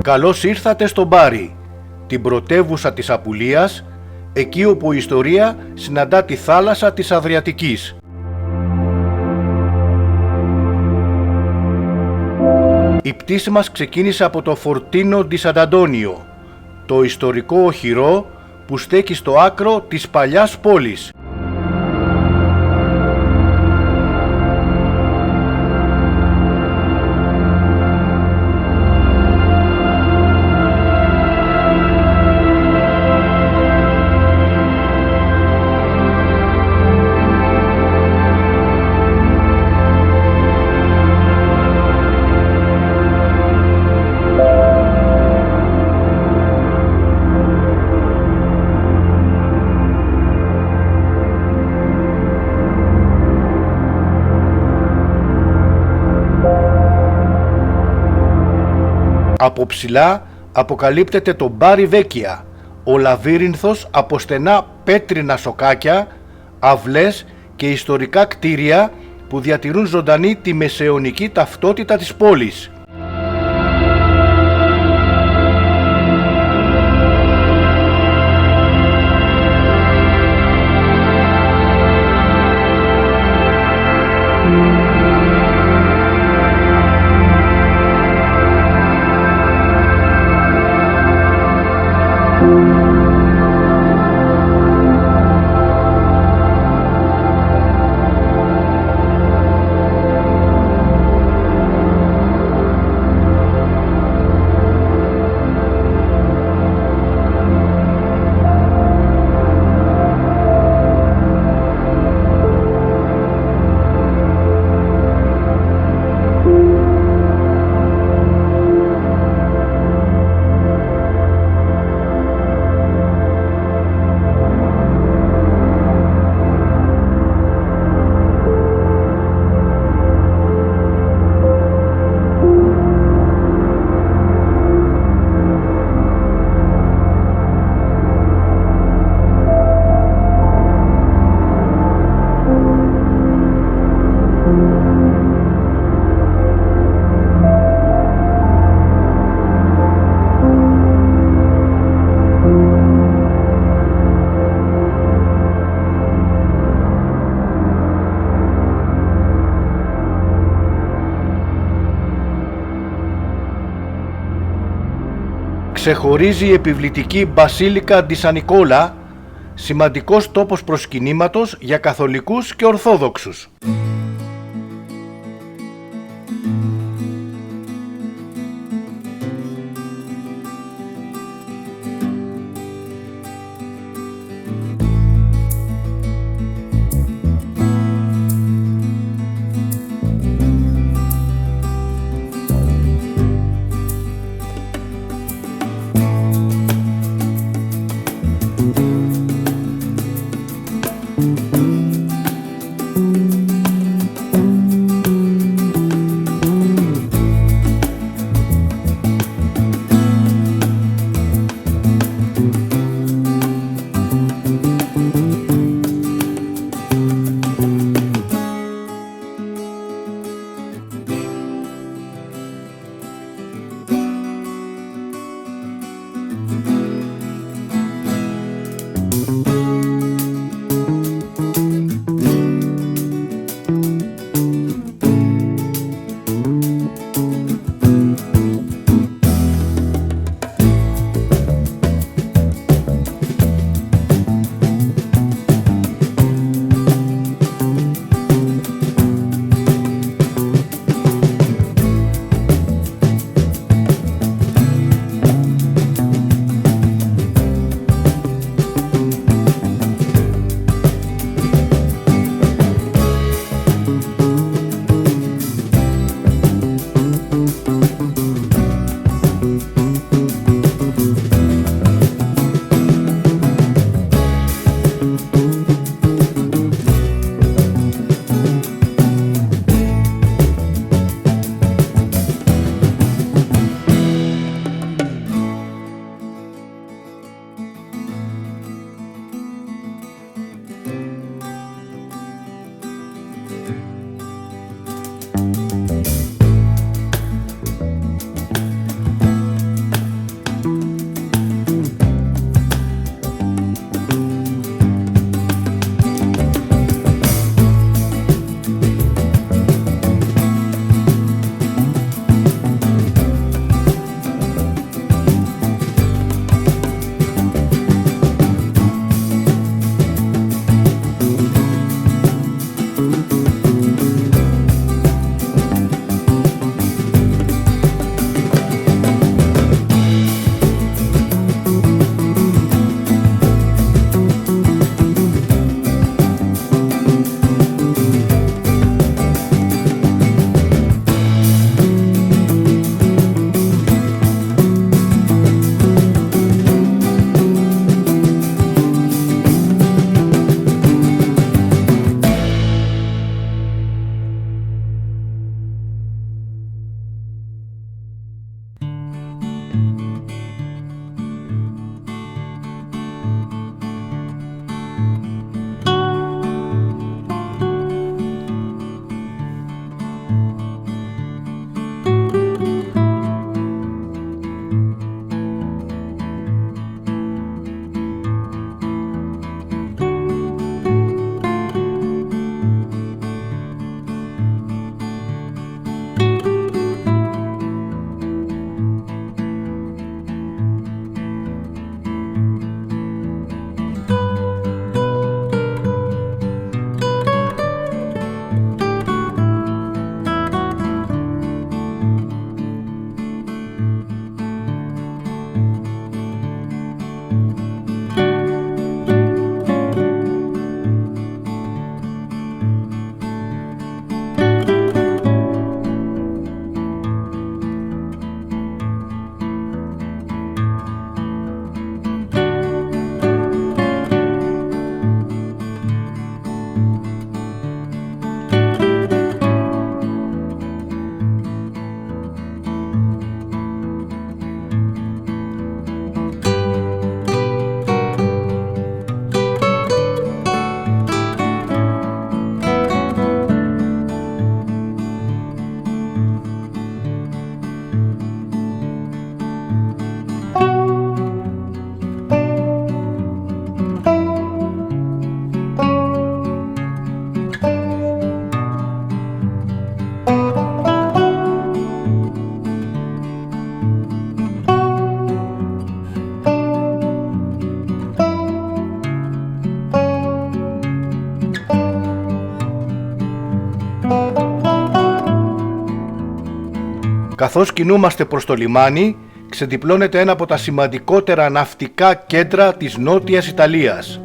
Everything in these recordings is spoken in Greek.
Καλώς ήρθατε στο Μπάρι, την πρωτεύουσα της Απουλίας, εκεί όπου η ιστορία συναντά τη θάλασσα της Αδριατικής. Η πτήση μας ξεκίνησε από το Φορτίνο ντι Σαντ'Αντόνιο, το ιστορικό οχυρό που στέκει στο άκρο της παλιάς πόλης. Από ψηλά αποκαλύπτεται το Μπάρι Βέκια, ο λαβύρινθος από στενά πέτρινα σοκάκια, αυλές και ιστορικά κτίρια που διατηρούν ζωντανή τη μεσαιωνική ταυτότητα της πόλης. Ξεχωρίζει η επιβλητική Μπασίλικα ντι Σαν Νικόλα, σημαντικός τόπος προσκυνήματος για καθολικούς και ορθόδοξους. Καθώς κινούμαστε προς το λιμάνι, ξεδιπλώνεται ένα από τα σημαντικότερα ναυτικά κέντρα της Νότιας Ιταλίας.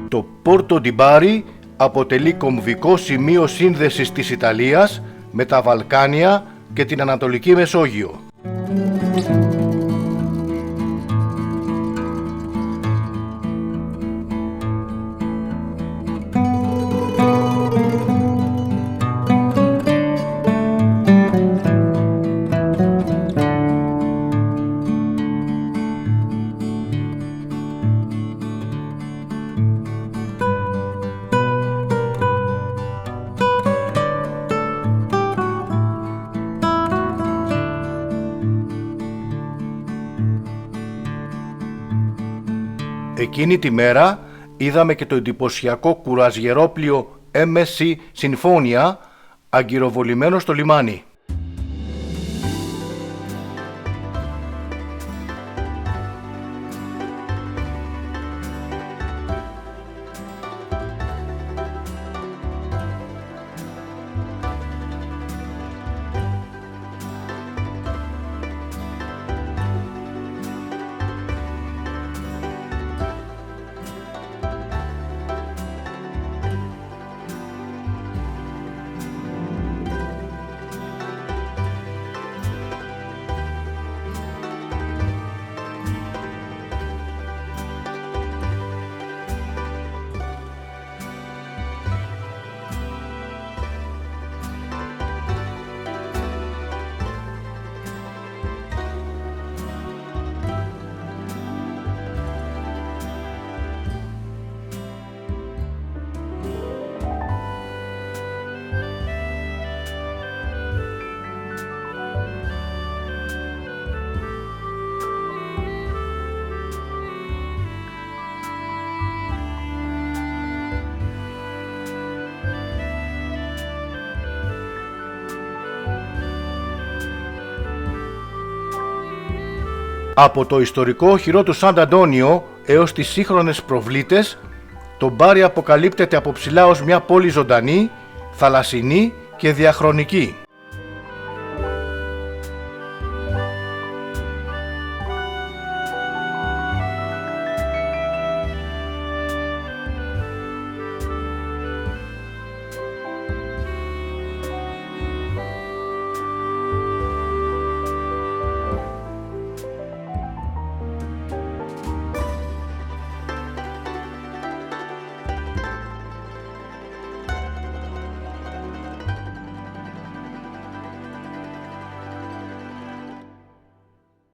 Το Πόρτο ντι Μπάρι αποτελεί κομβικό σημείο σύνδεσης της Ιταλίας με τα Βαλκάνια και την Ανατολική Μεσόγειο. Εκείνη τη μέρα είδαμε και το εντυπωσιακό κουραζιερόπλοιο MSC Sinfonia αγκυροβολημένο στο λιμάνι. Από το ιστορικό οχυρό του Σαν Αντώνιο έως τις σύγχρονες προβλήτες, το Μπάρι αποκαλύπτεται από ψηλά ως μια πόλη ζωντανή, θαλασσινή και διαχρονική.